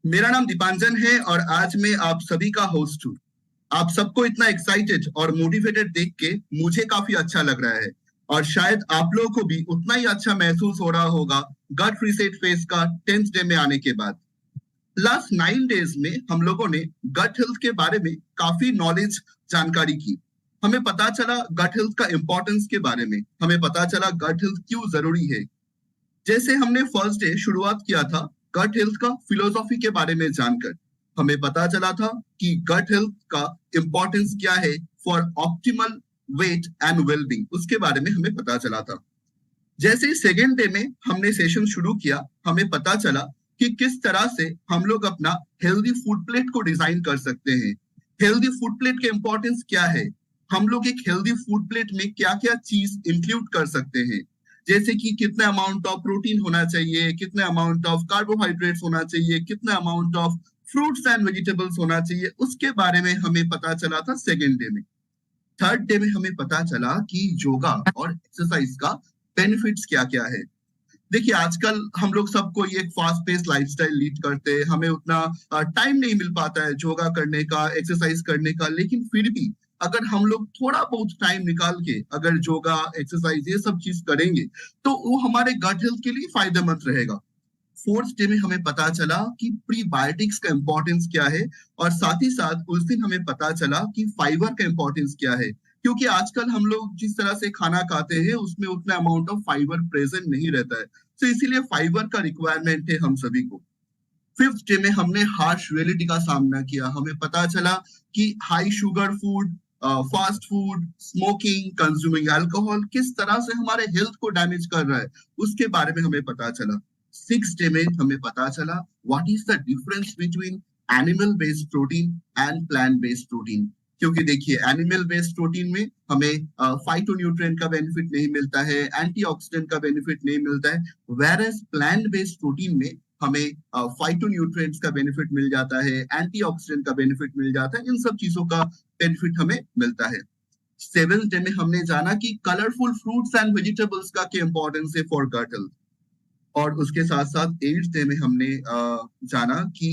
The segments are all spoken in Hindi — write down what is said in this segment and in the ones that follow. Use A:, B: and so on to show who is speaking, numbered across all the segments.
A: मेरा नाम दीपांजन है और आज मैं आप सभी का होस्ट हूँ। आप सबको इतना एक्साइटेड और मोटिवेटेड देख के मुझे काफी अच्छा लग रहा है और शायद आप लोगों को भी उतना ही अच्छा महसूस हो रहा होगा गट रीसेट फेज का 10th डे में आने के बाद। लास्ट 9 डेज में हम लोगों ने गट हेल्थ के बारे में काफी नॉलेज जानकारी की। हमें पता चला गट हेल्थ का इंपॉर्टेंस के बारे में, हमें पता चला गट हेल्थ क्यों जरूरी है। जैसे हमने फर्स्ट डे शुरुआत किया था गट हेल्थ का फिलोसॉफी के बारे में जानकर, हमें पता चला था कि गट हेल्थ का इंपॉर्टेंस क्या है for optimal weight and wellbeing, उसके बारे में हमें पता चला था। जैसे ही सेकेंड डे में हमने सेशन शुरू किया, हमें पता चला कि किस तरह से हम लोग अपना हेल्दी फूड प्लेट को डिजाइन कर सकते हैं। हेल्दी फूड प्लेट के इंपॉर्टेंस क्या है, हम लोग एक हेल्दी फूड प्लेट में क्या क्या चीज इंक्लूड कर सकते हैं, जैसे कि कितना अमाउंट ऑफ प्रोटीन होना चाहिए, कितना अमाउंट ऑफ कार्बोहाइड्रेट्स होना चाहिए, कितना amount of fruits and vegetables होना चाहिए, उसके बारे में हमें पता चला था सेकेंड डे में। थर्ड डे में हमें पता चला कि योगा और एक्सरसाइज का बेनिफिट्स क्या क्या है। देखिए आजकल हम लोग सबको ये एक फास्ट पेस लाइफस्टाइल लीड करते हैं, हमें उतना टाइम नहीं मिल पाता है योगा करने का, एक्सरसाइज करने का, लेकिन फिर भी अगर हम लोग थोड़ा बहुत टाइम निकाल के अगर योगा एक्सरसाइज ये सब चीज करेंगे तो वो हमारे गट हेल्थ के लिए फायदेमंद रहेगा। फोर्थ डे में हमें पता चला कि प्रीबायोटिक्स का इंपॉर्टेंस क्या है और साथ ही साथ उस दिन हमें पता चला कि फाइबर का इंपॉर्टेंस क्या है, क्योंकि आजकल हम लोग जिस तरह से खाना खाते हैं उसमें उतना अमाउंट ऑफ फाइबर प्रेजेंट नहीं रहता है, तो इसीलिए फाइबर का रिक्वायरमेंट है हम सभी को। फिफ्थ डे में हमने हार्श रियलिटी का सामना किया, हमें पता चला कि high sugar food, fast food, smoking, consuming alcohol किस तरह से हमारे हेल्थ को डैमेज कर रहा है, उसके बारे में हमें पता चला। सिक्स डे में हमें पता चला what is the difference between animal based protein and plant based protein. क्योंकि देखिए एनिमल बेस्ड प्रोटीन में हमें फाइटोन्यूट्रिएंट का बेनिफिट नहीं मिलता है, एंटीऑक्सीडेंट का बेनिफिट नहीं मिलता है, whereas plant based protein में हमें फाइटोन्यूट्रिएंट्स का बेनिफिट मिल जाता है, एंटीऑक्सीडेंट का बेनिफिट मिल जाता है, इन सब चीजों का बेनिफिट हमें मिलता है। सेवेंथ डे में हमने जाना कि कलरफुल फ्रूट्स एंड वेजिटेबल्स का क्या इंपॉर्टेंस है फॉर गट हेल्थ, और उसके साथ साथ एट्थ डे में हमने जाना कि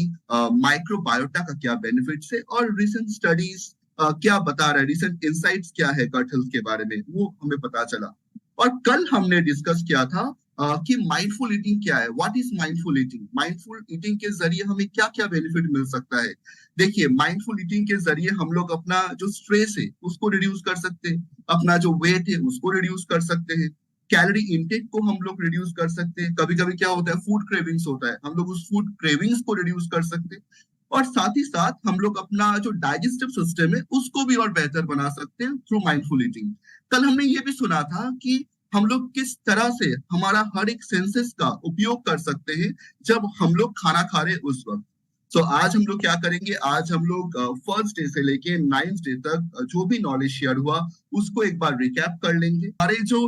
A: माइक्रोबायोटा का क्या बेनिफिट्स है और रिसेंट स्टडीज क्या बता रहा है, रिसेंट इंसाइट्स क्या है गट हेल्थ के बारे में, वो हमें पता चला। और कल हमने डिस्कस किया था कि माइंडफुल ईटिंग क्या है, what is mindful eating, mindful eating के जरिए हमें क्या क्या बेनिफिट मिल सकता है। देखिए माइंडफुल ईटिंग के जरिए हम लोग अपना जो स्ट्रेस है उसको रिड्यूस कर सकते हैं, अपना जो वेट है उसको रिड्यूस कर सकते हैं, कैलोरी इनटेक को हम लोग रिड्यूस कर सकते हैं। कभी कभी क्या होता है फूड क्रेविंग्स होता है, हम लोग उस फूड क्रेविंग्स को रिड्यूस कर सकते हैं, और साथ ही साथ हम लोग अपना जो डाइजेस्टिव सिस्टम है उसको भी और बेहतर बना सकते हैं थ्रू माइंडफुल ईटिंग। कल हमने ये भी सुना था कि हम लोग किस तरह से हमारा हर एक सेंसेस का उपयोग कर सकते हैं जब हम लोग खाना खा रहे उस वक्त। तो आज हम लोग क्या करेंगे, आज हम लोग फर्स्ट डे से लेके 9th डे तक जो भी नॉलेज शेयर हुआ उसको एक बार रिकैप कर लेंगे। हमारे जो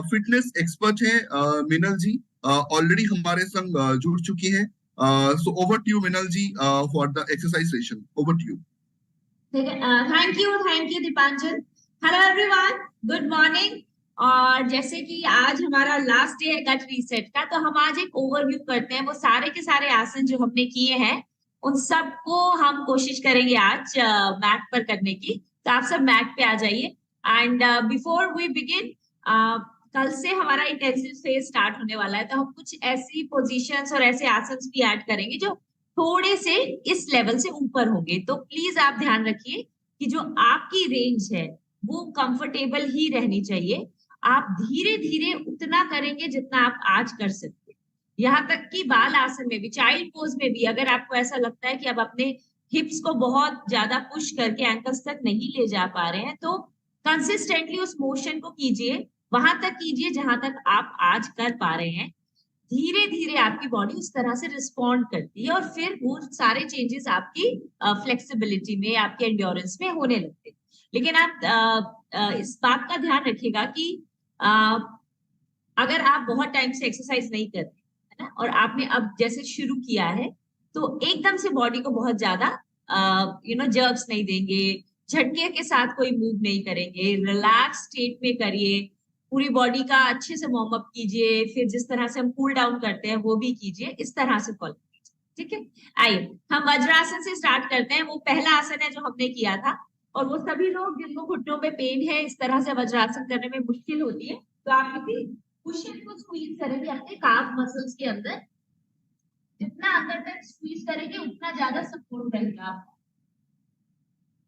A: फिटनेस एक्सपर्ट हैं मिनल जी ऑलरेडी हमारे संग जुड़ चुकी हैं। So over to you Minal ji for the exercise session, over to you.
B: Thank you Dipanjan. Hello everyone, good morning. और जैसे कि आज हमारा लास्ट डे है गट रीसेट का, तो हम आज एक ओवरव्यू करते हैं। वो सारे के सारे आसन जो हमने किए हैं उन सबको हम कोशिश करेंगे आज मैट पर करने की। तो आप सब मैट पे आ जाइए। एंड बिफोर वी बिगिन, कल से हमारा इंटेंसिव फेज स्टार्ट होने वाला है, तो हम कुछ ऐसी पोजीशंस और ऐसे आसन्स भी ऐड करेंगे जो थोड़े से इस लेवल से ऊपर होंगे। तो प्लीज आप ध्यान रखिए कि जो आपकी रेंज है वो कंफर्टेबल ही रहनी चाहिए। आप धीरे धीरे उतना करेंगे जितना आप आज कर सकते हैं। यहाँ तक कि बाल आसन में भी, चाइल्ड पोज में भी, अगर आपको ऐसा लगता है कि आप अपने हिप्स को बहुत ज्यादा पुश करके एंकल्स तक नहीं ले जा पा रहे हैं, तो कंसिस्टेंटली उस मोशन को कीजिए, वहां तक कीजिए जहां तक आप आज कर पा रहे हैं। धीरे धीरे आपकी बॉडी उस तरह से रिस्पॉन्ड करती है और फिर वो सारे चेंजेस आपकी फ्लेक्सिबिलिटी में, आपके एंड्योरेंस में होने लगते हैं। लेकिन आप इस बात का ध्यान रखिएगा कि अगर आप बहुत टाइम से एक्सरसाइज नहीं कर रहे है ना, और आपने अब जैसे शुरू किया है, तो एकदम से बॉडी को बहुत ज्यादा जर्ब्स नहीं देंगे, झटके के साथ कोई मूव नहीं करेंगे, रिलैक्स स्टेट में करिए। पूरी बॉडी का अच्छे से वार्म अप कीजिए, फिर जिस तरह से हम कूल डाउन करते हैं वो भी कीजिए, इस तरह से फॉलो कीजिए। ठीक है, आइए हम वज्रासन से स्टार्ट करते हैं। वो पहला आसन है जो हमने किया था, और वो सभी लोग जिनको घुटनों में पेन है, इस तरह से वज्रासन करने में मुश्किल होती है, तो आप किसी कुशन को स्क्वीज करेंगे अपने काफ मसल्स के अंदर। जितना अंदर तक स्क्वीज करेंगे उतना ज्यादा सपोर्ट रहेगा आपको,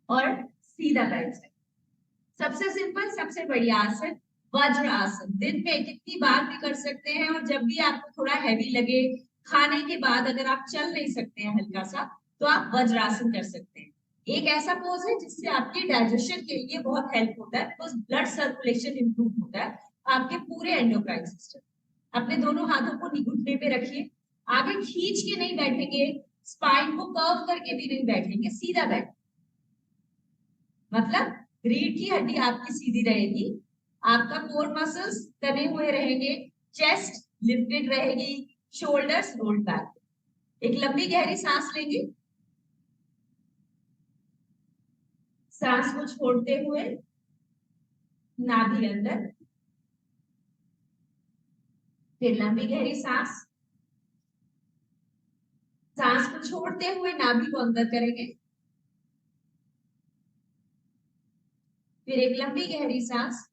B: और सीधा बैठ जाए। सबसे सिंपल, सबसे बढ़िया आसन वज्र आसन। दिन में कितनी बार भी कर सकते हैं, और जब भी आपको थोड़ा हैवी लगे, खाने के बाद अगर आप चल नहीं सकते हैं हल्का सा, तो आप वज्रासन कर सकते हैं। एक ऐसा पोज है जिससे आपके डाइजेशन के लिए बहुत हेल्प होता है, बिकॉज ब्लड सर्कुलेशन इंप्रूव होता है आपके पूरे एंडोक्राइन सिस्टम। अपने दोनों हाथों को घुटने पे रखिए, आगे खींच के नहीं बैठेंगे, स्पाइन को कर्व करके भी नहीं बैठेंगे, सीधा बैठ, मतलब रीढ़ की हड्डी आपकी सीधी रहेगी, आपका कोर मसल्स तने हुए रहेंगे, चेस्ट लिफ्टेड रहेगी, शोल्डर्स रोल्ड बैक। एक लंबी गहरी सांस लेंगे, सांस को छोड़ते हुए नाभि अंदर, फिर लंबी गहरी सांस, सांस को छोड़ते हुए नाभि को अंदर करेंगे, फिर एक लंबी गहरी सांस,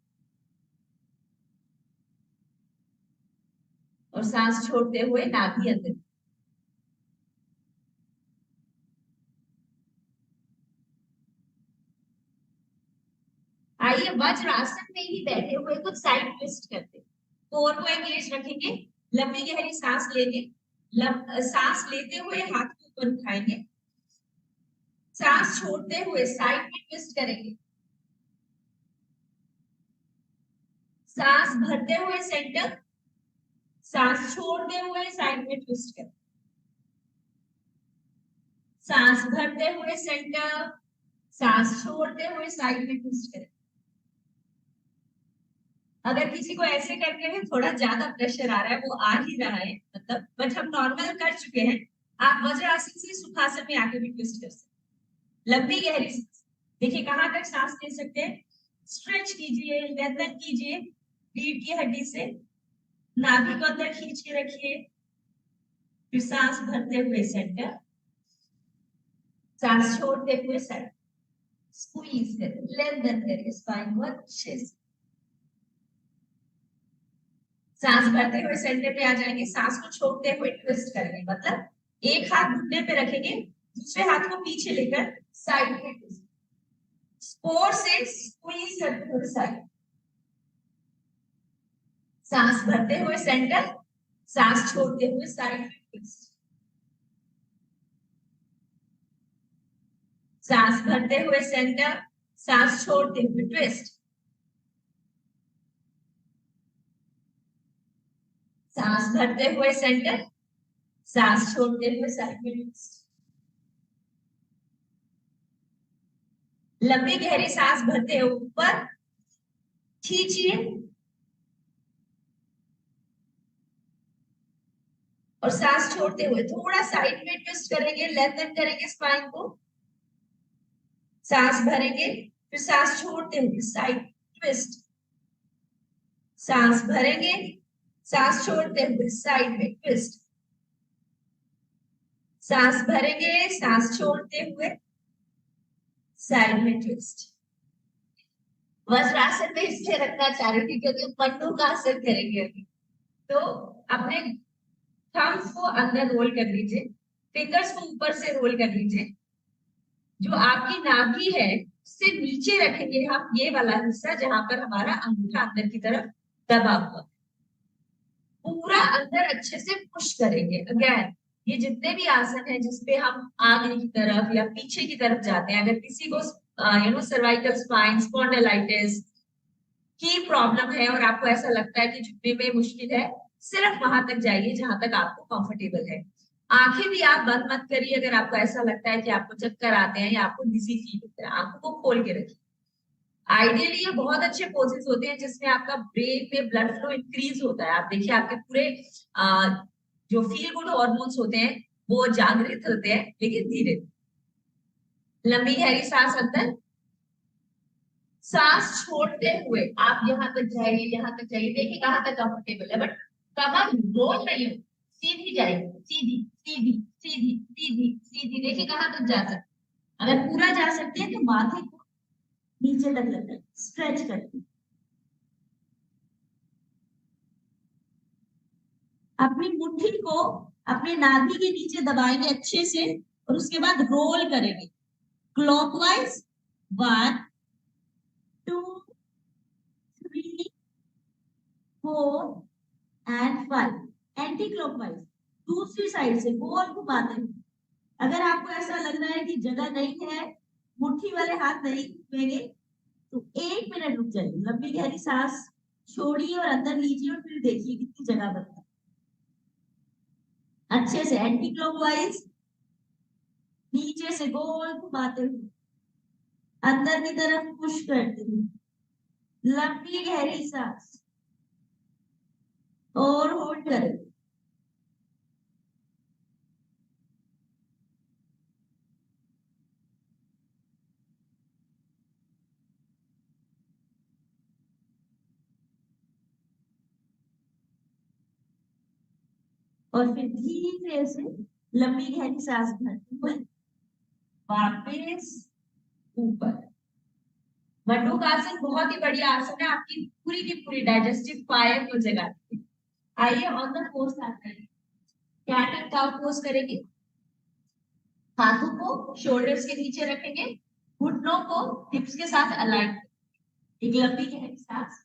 B: और सांस छोड़ते हुए नाभि अंदर। आइए वज्र आसन में ही बैठे हुए कुछ साइड ट्विस्ट करते हैं। कोर को एंगेज रखेंगे, लंबी गहरी सांस लेंगे, सांस लेते हुए हाथ को ऊपर उठाएंगे, सांस छोड़ते हुए साइड में ट्विस्ट करेंगे, सांस भरते हुए सेंटर, सांस छोड़ते हुए साइड में ट्विस्ट करें, सांस भरते हुए सेंटर, सांस छोड़ते हुए साइड में ट्विस्ट करें। अगर किसी को ऐसे करके में थोड़ा ज्यादा प्रेशर आ रहा है, वो आ ही रहा है मतलब, बट हम नॉर्मल कर चुके हैं, आप वज्रासन से सुखासन में आके भी ट्विस्ट कर सकते हैं। लंबी गहरी सांस, देखिए कहां तक सांस ले सकते हैं, स्ट्रेच कीजिए, लेंथन कीजिए रीढ़ की हड्डी से, नाभि को अंदर खींच के रखिए, फिर सांस भरते हुए सेंटर, सांस छोड़ते हुए साइड, स्क्वीज करें, लेंथन करें स्पाइन को अच्छे से, सांस भरते हुए सेंटर पे आ जाएंगे, सांस को छोड़ते हुए ट्विस्ट करेंगे, मतलब एक हाथ घुटने पे रखेंगे, दूसरे हाथ को पीछे लेकर साइड में ट्विस्ट, फोर से स्क्वीज करते हुए साइड, सांस भरते हुए सेंटर, सांस छोड़ते हुए साइड में ट्विस्ट, सांस भरते हुए सेंटर, सांस छोड़ते हुए ट्विस्ट, सांस भरते हुए सेंटर, सांस छोड़ते हुए साइड में ट्विस्ट। लंबी गहरी सांस भरते हुए ऊपर खींचिए, और सांस छोड़ते हुए थोड़ा साइड में ट्विस्ट करेंगे, लेंथन करेंगे स्पाइन को, सांस भरेंगे, फिर सांस छोड़ते हुए साइड ट्विस्ट, सांस भरेंगे, सांस छोड़ते हुए साइड में ट्विस्ट, सांस भरेंगे, सांस छोड़ते हुए साइड में ट्विस्ट। वज्रासन में इसलिए रखना चाह रही थी क्योंकि पन्नों का आसन करेंगे अभी। तो अपने थम्स को अंदर रोल कर लीजिए, फिंगर्स को ऊपर से रोल कर लीजिए, जो आपकी नाभि है उससे नीचे रखेंगे हम ये वाला हिस्सा जहां पर हमारा अंगूठा अंदर की तरफ दबा हुआ, पूरा अंदर अच्छे से पुश करेंगे। अगेन ये जितने भी आसन है जिसपे हम आगे की तरफ या पीछे की तरफ जाते हैं, अगर किसी को सर्वाइकल स्पाइन, स्पॉन्डिलाइटिस की प्रॉब्लम है और आपको ऐसा लगता है कि झुकने में मुश्किल है, सिर्फ वहां तक जाइए जहां तक आपको कंफर्टेबल है। आंखें भी आप बंद मत करिए अगर आपको ऐसा लगता है कि आपको चक्कर आते हैं या आपको डिजी फील होता है, आंखों को खोल के रखिए। आइडियली ये बहुत अच्छे पोजेस होते हैं जिसमें आपका ब्रेन में ब्लड फ्लो इंक्रीज होता है। आप देखिए आपके पूरे जो फील गुड हार्मोन्स होते हैं वो जागृत होते हैं, लेकिन धीरे। लंबी गहरी सांस अंदर, सांस छोड़ते हुए आप यहाँ तक जाइए, यहाँ तक जाइए, देखिए कहाँ तक कंफर्टेबल है, बट कमर रोल नहीं हो, सीधी जाएगी, सीधी सीधी सीधी सीधी सीधी। देखिए कहाँ तक जा सकते, अगर पूरा जा सकते हैं तो माथे को नीचे तक लगता है, स्ट्रेच करके अपनी मुट्ठी को अपने नाभि के नीचे दबाएंगे अच्छे से और उसके बाद रोल करेंगे क्लॉकवाइज 1 2 3 4 एंड 5 एंटी क्लॉकवाइज दूसरी साइड से गोल घुमाते हुए। अगर आपको ऐसा लग रहा है कि जगह नहीं है, मुट्ठी वाले हाथ नहीं घूमेंगे, तो 1 मिनट रुक जाइए, लंबी गहरी सांस छोड़िए और अंदर लीजिए और फिर देखिए कितनी जगह बनता है। अच्छे से एंटी क्लॉकवाइज नीचे से गोल घुमाते हुए अंदर की तरफ पुश करते हुए लंबी गहरी सांस और होल्ड करें। और फिर धीरे से लंबी गहरी सांस भरते हुए वापस ऊपर। वटोकासन बहुत ही बढ़िया आसन है, आपकी पूरी की पूरी डाइजेस्टिव फाइबर को जगाती है। आइए ऑन द पोज आते हैं। कैट एंड काउ पोज करेंगे, हाथों को शोल्डर्स के नीचे रखेंगे, घुटनों को हिप्स के साथ अलाइन, एक लंबी गहरी सांस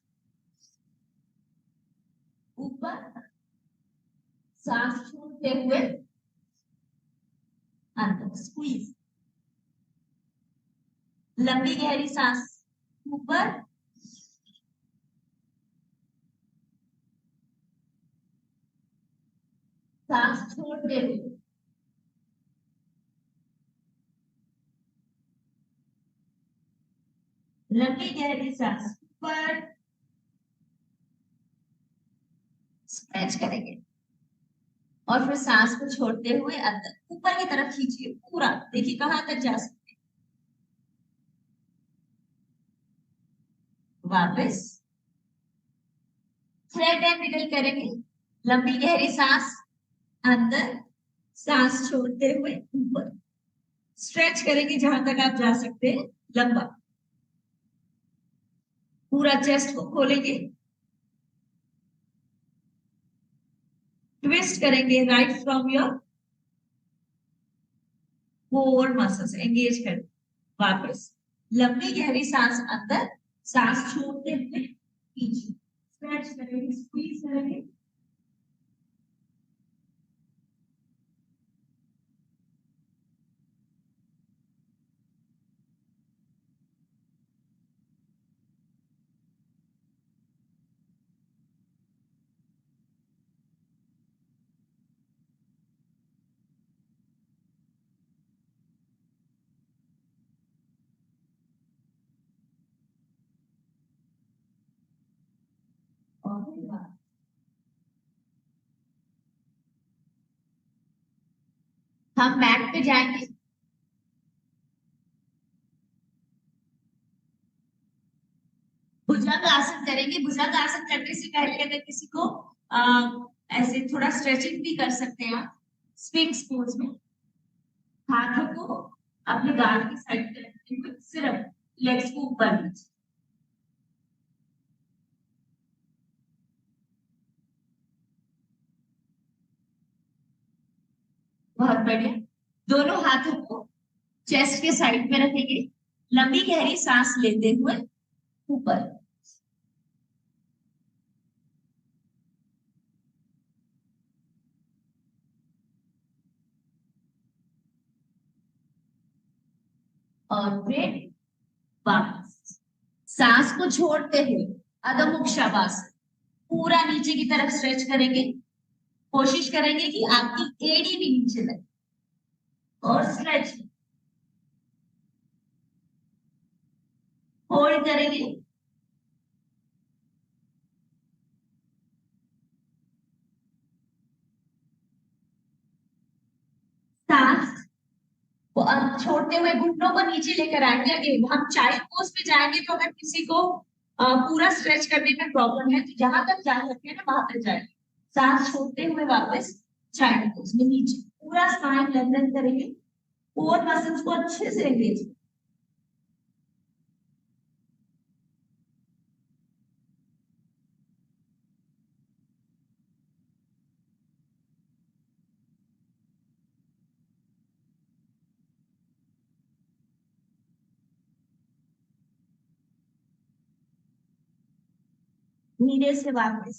B: ऊपर, सांस छोड़ते हुए अंदर स्क्वीज, लंबी गहरी सांस ऊपर, सांस छोड़ते हुए लंबी गहरी सांस ऊपर, स्ट्रेच करेंगे और फिर सांस को छोड़ते हुए अंदर ऊपर की तरफ खींचिए पूरा, देखिए कहां तक जा सकते हैं। वापस थ्रेड एंड निडल करेंगे, लंबी गहरी सांस अंदर, सांस छोड़ते हुए ऊपर, स्ट्रेच करेंगे जहां तक आप जा सकते हैं, लंबा पूरा चेस्ट को खोलेंगे, ट्विस्ट करेंगे right from your core muscles engage कर, वापस लंबी गहरी सांस अंदर, सांस छोड़ते हुए पीछे, स्ट्रेच करेंगे, स्क्वीज करेंगे, और हम मैट पे जाएंगे, भुजंग आसन करेंगे। भुजंग आसन करने से पहले अगर किसी को ऐसे थोड़ा स्ट्रेचिंग भी कर सकते हैं आप, स्विंग्स पोज में हाथों को अपने गाल की साइड पे रखते हुए सिर्फ लेग्स को ऊपर नीचे, बहुत बढ़िया। दोनों हाथों को चेस्ट के साइड में रखेंगे, लंबी गहरी सांस लेते हुए ऊपर, और फिर वापस सांस को छोड़ते हुए अधो मुख शवासन पूरा नीचे की तरफ स्ट्रेच करेंगे, कोशिश करेंगे कि आपकी एड़ी भी नीचे लगे और स्ट्रेच होल्ड करेंगे, सांस को अब छोड़ते हुए घुटनों को नीचे लेकर आएंगे। अगेन हम चाइल्ड पोज पे जाएंगे, तो अगर किसी को पूरा स्ट्रेच करने में प्रॉब्लम है तो जहां तक जा सकते हैं ना वहां तक जाएंगे, सांस छोड़ते हुए वापस चाइल्ड पोज में नीचे पूरा स्पाइन लेंथन करेंगे, कोर मसल्स को अच्छे से एंगेज। धीरे से वापस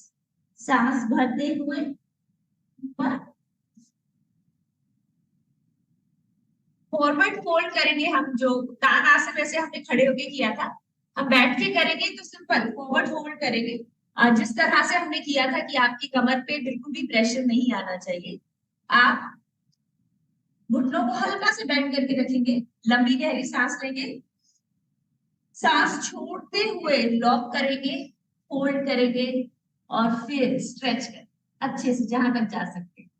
B: सांस भरते हुए ऊपर फॉरवर्ड फोल्ड करेंगे। हम जो तान आसन वैसे हमने खड़े होके किया था, हम बैठ के करेंगे तो सिंपल फॉरवर्ड फोल्ड करेंगे। जिस तरह से हमने किया था कि आपकी कमर पे बिल्कुल भी प्रेशर नहीं आना चाहिए। आप घुटनों को हल्का से बेंड करके रखेंगे, लंबी गहरी सांस लेंगे, सांस छोड़ते हुए लॉक करेंगे, होल्ड करेंगे और फिर स्ट्रेच करें अच्छे से जहां तक जा सकते हैं।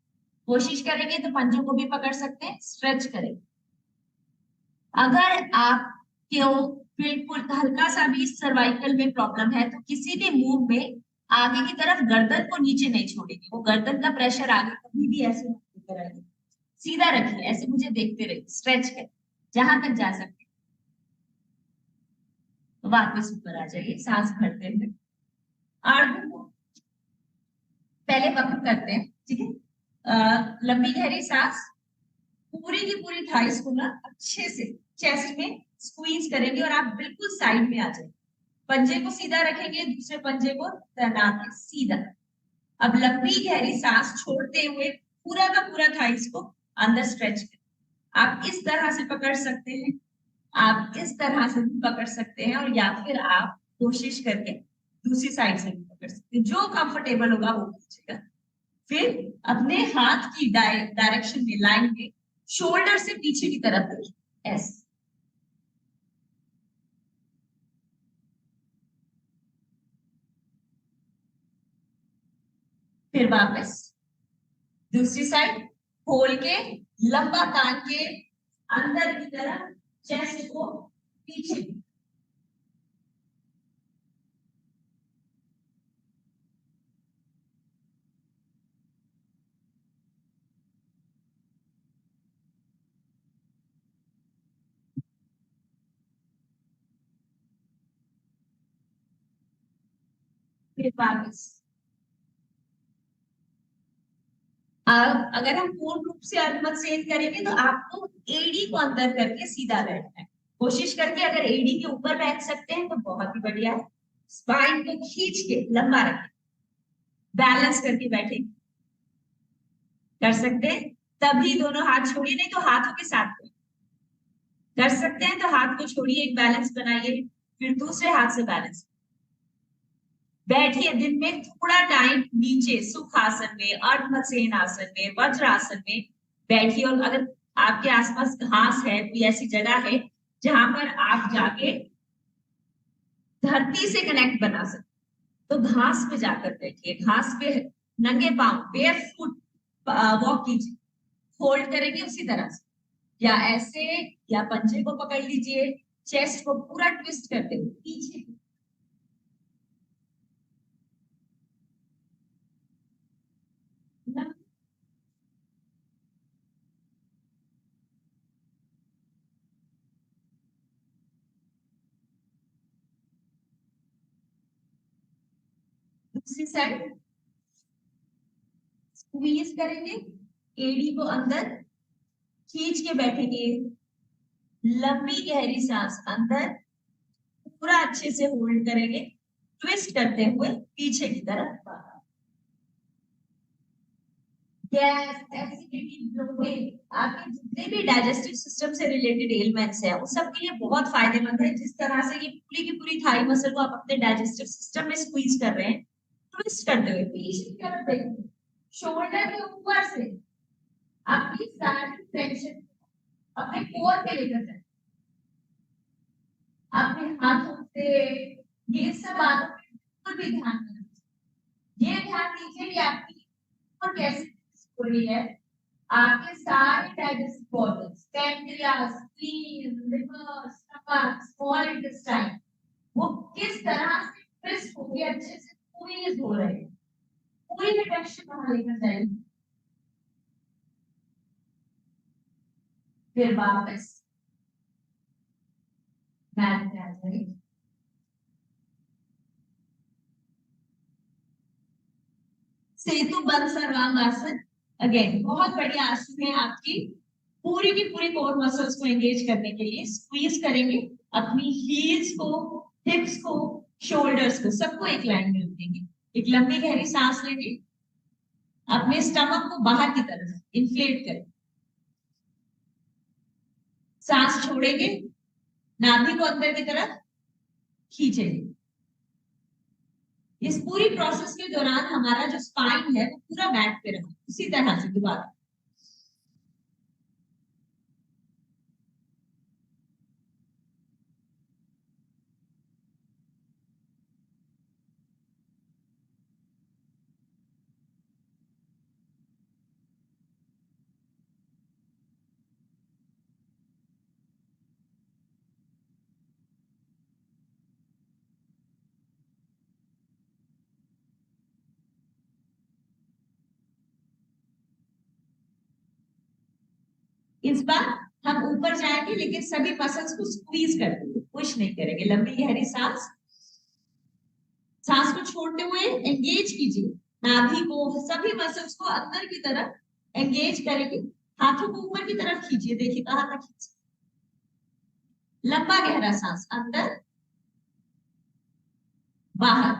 B: कोशिश करेंगे तो पंजों को भी पकड़ सकते हैं, स्ट्रेच करेंगे। अगर आप क्यों बिल्कुल हल्का सा भी सर्वाइकल में प्रॉब्लम है तो किसी भी मूव में आगे की तरफ गर्दन को नीचे नहीं छोड़ेंगे। वो गर्दन का प्रेशर आगे कभी भी ऐसे नहीं कराएंगे। सीधा रखिए, ऐसे मुझे देखते रहिए, स्ट्रेच करें जहां तक जा सकते। वापस ऊपर आ जाइए सांस भरते हुए। आड़ू को पहले वक्त करते हैं, ठीक है। लंबी गहरी सांस, पूरी की पूरी थाइस को ना अच्छे से चेस्ट में स्क्वीज करेंगे और आप बिल्कुल साइड में आ जाएंगे। पंजे को सीधा रखेंगे, दूसरे पंजे को तना के सीधा। अब लंबी गहरी सांस छोड़ते हुए पूरा का पूरा थाइस को अंदर स्ट्रेच करें। आप इस तरह से पकड़ सकते हैं, आप इस तरह से भी पकड़ सकते हैं, और या फिर आप कोशिश करके दूसरी साइड से भी पकड़ सकते हैं। जो कंफर्टेबल होगा वो कीजिएगा। फिर अपने हाथ की डायरेक्शन में, लाइन में, शोल्डर से पीछे की तरफ देखिए, ऐसे। फिर वापस दूसरी साइड खोल के लंबा तान के अंदर की तरफ चेस्ट को पीछे। फिर वापस अगर हम पूर्ण रूप से अर्धमत्सेन करेंगे तो आपको एडी को अंदर करके सीधा बैठना है। कोशिश करके अगर एडी के ऊपर बैठ सकते हैं तो बहुत ही बढ़िया है। स्पाइन को खींच के लंबा रखें, बैलेंस करके बैठे। कर सकते हैं तभी दोनों हाथ छोड़िए, नहीं तो हाथों के साथ कर सकते हैं तो हाथ को छोड़िए, एक बैलेंस बनाइए, फिर दूसरे हाथ से बैलेंस बैठिए। दिन में थोड़ा टाइम नीचे सुखासन में, अर्धमत्सेन आसन में, वज्रासन में बैठिए। और अगर आपके आसपास घास है, कोई ऐसी जगह है जहां पर आप जाके धरती से कनेक्ट बना सकते तो घास पे जाकर बैठिए। घास पे नंगे पांव बेयर फुट वॉक कीजिए, होल्ड करेंगे उसी तरह से, या ऐसे, या पंजे को पकड़ लीजिए, चेस्ट को पूरा ट्विस्ट करते हुए पीछे। दूसरी साइड स्क्वीज करेंगे, एडी को अंदर खींच के बैठेंगे, लंबी गहरी सांस अंदर पूरा अच्छे से होल्ड करेंगे, ट्विस्ट करते हुए पीछे की तरफ। गैस, एसिडिटी, ब्लोटिंग, आपके जितने भी डाइजेस्टिव सिस्टम से रिलेटेड एलिमेंट्स हैं, उन सब के लिए बहुत फायदेमंद है। जिस तरह से ये पूरी की पूरी थाई मसल को आप अपने डाइजेस्टिव सिस्टम में स्क्वीज कर रहे हैं, ट्विस्ट करते हुए पीछे की तरफ देखिए, शोल्डर के ऊपर से आपकी सारी टेंशन अपने कोर पे लेकर जाए, अपने हाथों से। ये सब बातों पर भी ध्यान दीजिए। ये ध्यान दीजिए कि आपकी कोर कैसे हो रही है। आपके सारे digestive organs, pancreas, spleen, liver, stomach, small intestine, वो किस तरह से ट्विस्ट होके अच्छे से स्क्वीज हो रहे हैं। पूरी रिडक्शन वहां लेकर जाएंगे। फिर वापस मैट पे आ जाइए। सेतु बंद सर्वांगासन, अगेन बहुत बढ़िया आसन है आपकी पूरी की पूरी कोर मसल्स को एंगेज करने के लिए। स्क्वीज करेंगे अपनी हील्स को, हिप्स को, शोल्डर्स को, सबको एक लाइन में रखेंगे। एक लंबी गहरी सांस लेंगे, अपने स्टमक को बाहर की तरफ इन्फ्लेट करें, सांस छोड़ेंगे, नाभि को अंदर की तरफ खींचेंगे। इस पूरी प्रोसेस के दौरान हमारा जो स्पाइन है वो पूरा मैट पे रहा। उसी तरह से दोबारा इस बार हम ऊपर जाएंगे लेकिन सभी मसल्स को स्क्वीज करते हुए, पुश नहीं करेंगे। लंबी गहरी सांस, सांस को छोड़ते हुए एंगेज कीजिए नाभि को, सभी मसल्स को अंदर की तरफ एंगेज करेंगे। हाथों को ऊपर की तरफ खींचिए, देखिए कहां तक खींचिए। लंबा गहरा सांस, अंदर बाहर,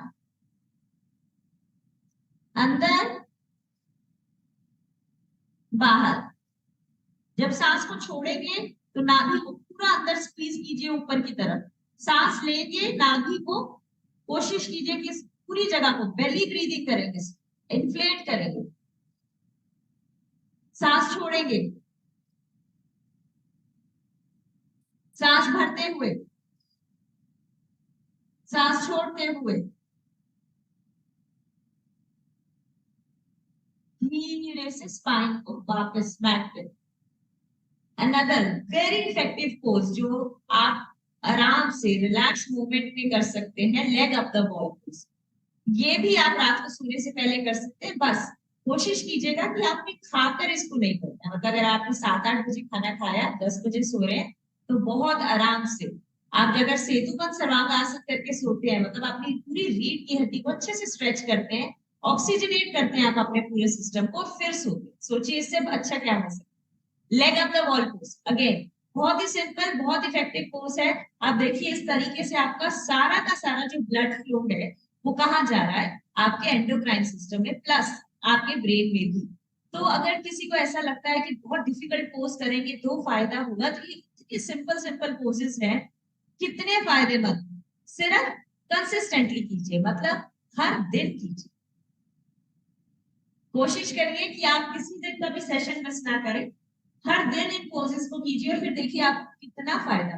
B: अंदर बाहर। जब सांस को छोड़ेंगे तो नाभि को पूरा अंदर स्क्वीज कीजिए ऊपर की तरफ। सांस लेंगे, नाभि को कोशिश कीजिए कि पूरी जगह को बेली ब्रीदिंग करेंगे, इन्फ्लेट करेंगे। सांस छोड़ेंगे, सांस भरते हुए, सांस छोड़ते हुए, धीरे से स्पाइन को वापस मैट पे। अनदर वेरी इफेक्टिव पोज जो आप आराम से रिलैक्स मूवमेंट में कर सकते हैं, leg up the wall pose. ये भी आप रात को सोने से पहले कर सकते हैं। बस कोशिश कीजिएगा कि आपने खाकर इसको नहीं करना। मतलब अगर आपने 7-8 बजे खाना खाया, 10 बजे सो रहे हैं, तो बहुत आराम से आप अगर सेतुबंध सर्वांगासन करके सोते हैं, मतलब अपनी पूरी रीढ़ की हड्डी को अच्छे से स्ट्रेच करते हैं, ऑक्सीजनेट करते हैं आप अपने पूरे सिस्टम को, फिर सोते। सोचिए इससे अच्छा क्या हो सकता है। Leg up the wall pose, again बहुत ही सिंपल, बहुत इफेक्टिव पोज है। आप देखिए इस तरीके से आपका सारा का सारा जो ब्लड फ्लो है वो कहाँ जा रहा है, आपके एंडोक्राइन सिस्टम में, प्लस आपके ब्रेन में भी। तो अगर किसी को ऐसा लगता है कि बहुत डिफिकल्ट पोज करेंगे तो फायदा होगा, तो ये सिंपल सिंपल पोजेस हैं, कितने फायदेमंद। सिर्फ कंसिस्टेंटली कीजिए, मतलब हर दिन कीजिए। कोशिश करिए कि आप किसी दिन का भी सेशन मिस ना करें, हर दिन इन पोजेस को कीजिए और फिर देखिए आपको कितना फायदा।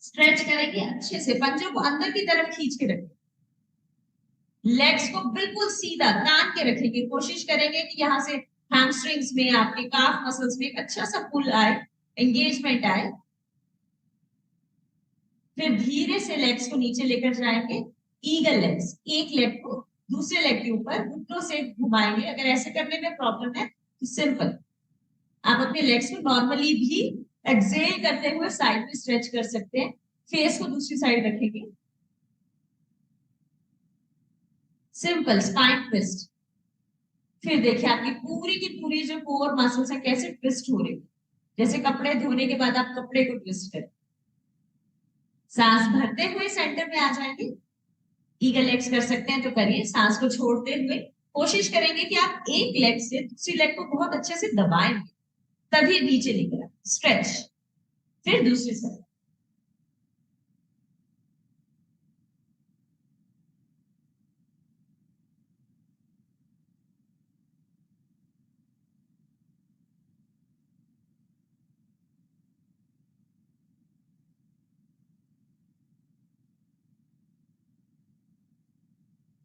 B: स्ट्रेच करेंगे अच्छे से, पंजों को अंदर की तरफ खींच के रखें, लेग्स को बिल्कुल सीधा तान के रखेंगे। कोशिश करेंगे कि यहाँ से हैमस्ट्रिंग्स में, आपके काफ मसल्स में एक अच्छा सा पुल आए, एंगेजमेंट आए। फिर धीरे से लेग्स को नीचे लेकर जाएंगे, ईगल लेग्स। एक लेग को दूसरे लेग के ऊपर घुटनों से घुमाएंगे। अगर ऐसे करने में प्रॉब्लम है तो सिंपल आप अपने लेग्स को नॉर्मली भी एक्सेल करते हुए साइड में स्ट्रेच कर सकते हैं। फेस को दूसरी साइड रखेंगे, सिंपल स्पाइन ट्विस्ट। फिर देखिए आपकी पूरी की पूरी जो कोर मसल्स है कैसे ट्विस्ट हो रही है, जैसे कपड़े धोने के बाद आप कपड़े को ट्विस्ट करें। सांस भरते हुए सेंटर में आ जाएंगे, ईगल लेग्स कर सकते हैं तो करिए। सांस को छोड़ते हुए कोशिश करेंगे कि आप एक लेग से दूसरी लेग को बहुत अच्छे से दबाएंगे, तभी नीचे लेकर स्ट्रेच। फिर दूसरी साइड,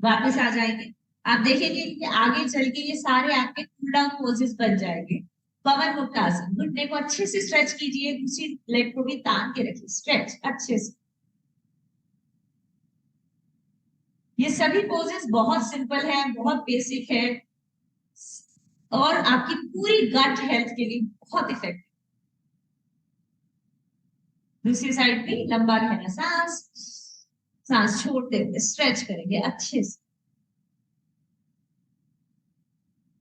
B: वापस आ जाएंगे। आप देखेंगे कि आगे चल के ये सारे आपके कूल डाउन पोजेस बन जाएंगे। पवन मुक्तासन, घुटने को अच्छे से स्ट्रेच कीजिए, दूसरी लेग को भी तान के रखिए, स्ट्रेच अच्छे से। ये सभी पोजेस बहुत सिंपल है, बहुत बेसिक है। और आपकी पूरी गट हेल्थ के लिए बहुत इफेक्टिव। दूसरी साइड भी लंबा गहरा सांस, सांस छोड़ते हुए स्ट्रेच करेंगे अच्छे से,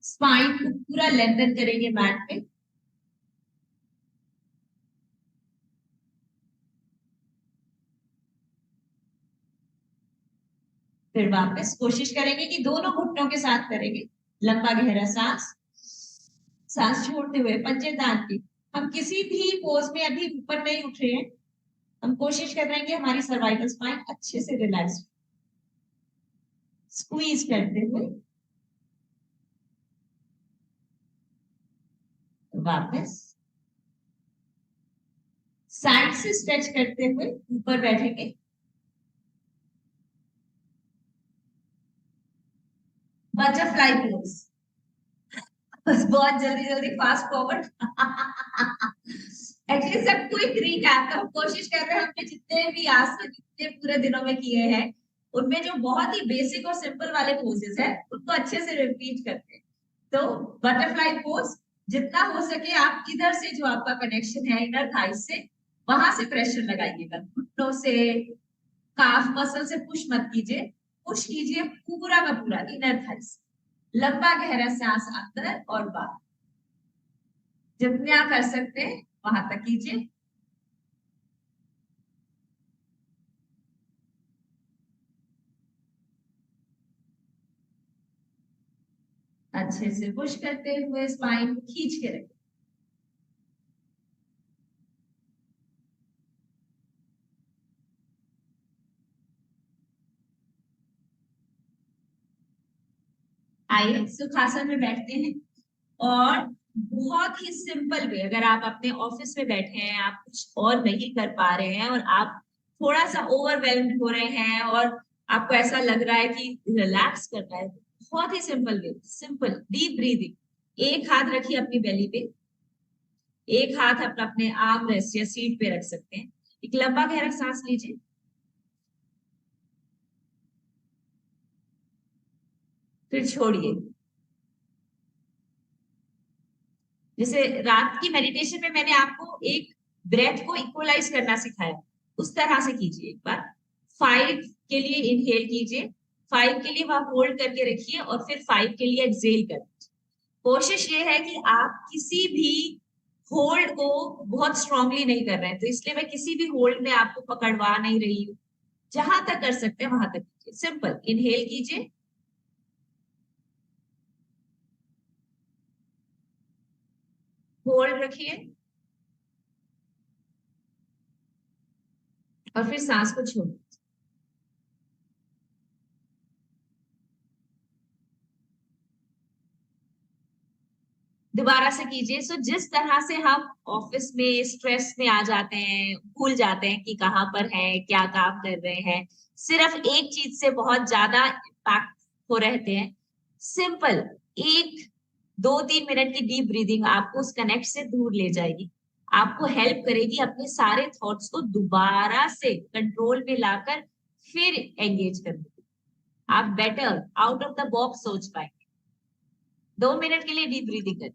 B: स्पाइन को पूरा लेंथन करेंगे मैट पे। फिर वापस कोशिश करेंगे कि दोनों घुटनों के साथ करेंगे लंबा गहरा सांस, सांस छोड़ते हुए पंजे तान के हम किसी भी पोज में अभी ऊपर नहीं उठ रहे हैं। हम कोशिश कर रहे हैं कि हमारी सर्वाइकल स्पाइन अच्छे से रिलैक्स, स्क्वीज करते हुए वापस साइड से स्ट्रेच करते हुए ऊपर बैठेंगे। बटरफ्लाई पोज, बस बहुत जल्दी जल्दी फास्ट फॉरवर्ड। एक्चुअली सब क्विक रिकैप, हम कोशिश कर रहे हैं हमने जितने भी आसन जितने पूरे दिनों में किए हैं उनमें जो बहुत ही बेसिक और सिंपल वाले पोजेस है उनको अच्छे से रिपीट करते हैं। तो बटरफ्लाई पोज, जितना हो सके आप इधर से जो आपका कनेक्शन है इनर थाइस से, वहां से प्रेशर लगाइएगा, घुटनों से, काफ मसल से पुश मत कीजिए, पुश कीजिए पूरा का पूरा इनर थाइस। लंबा गहरा सांस अंदर और बाहर, जितने आप कर सकते हैं वहां तक कीजिए। अच्छे से पुश करते हुए स्पाइन को खींच के रखें। आइए सुखासन में बैठते हैं और बहुत ही सिंपल वे, अगर आप अपने ऑफिस में बैठे हैं, आप कुछ और नहीं कर पा रहे हैं और आप थोड़ा सा ओवरवेल्म्ड हो रहे हैं और आपको ऐसा लग रहा है कि रिलैक्स करना है, बहुत ही simple way, simple deep breathing. एक हाथ रखिए अपनी बेली पे, एक हाथ अपना अपने आर्म रेस्ट या सीट पे रख सकते हैं। एक लंबा गहरा सांस लीजिए, फिर छोड़िए। जैसे रात की मेडिटेशन में मैंने आपको एक ब्रेथ को इक्वलाइज करना सिखाया, उस तरह से कीजिए। एक बार 5 के लिए इनहेल कीजिए, 5 के लिए वहां होल्ड करके रखिए और फिर 5 के लिए एक्सेल कर। कोशिश ये है कि आप किसी भी होल्ड को बहुत स्ट्रांगली नहीं कर रहे हैं, तो इसलिए मैं किसी भी होल्ड में आपको पकड़वा नहीं रही हूँ। जहां तक कर सकते हैं वहां तक कीजिए। सिंपल इनहेल कीजिए, होल्ड रखिए और फिर सांस को छोड़िए। दोबारा से कीजिए। सो जिस तरह से हम ऑफिस में स्ट्रेस में आ जाते हैं, भूल जाते हैं कि कहाँ पर हैं, क्या काम कर रहे हैं, सिर्फ एक चीज से बहुत ज्यादा इम्पैक्ट हो रहते हैं। सिंपल 1-2-3 मिनट की डीप ब्रीदिंग आपको उस कनेक्ट से दूर ले जाएगी, आपको हेल्प करेगी अपने सारे थॉट्स को दोबारा से कंट्रोल में लाकर फिर एंगेज करने की। आप better out of the box सोच पाएंगे। 2 मिनट के लिए डीप ब्रीदिंग करें।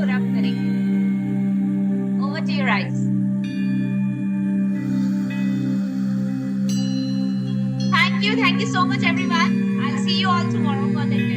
B: को रब करेंगे। Over to your eyes. Thank you so much everyone. I'll see you all tomorrow for the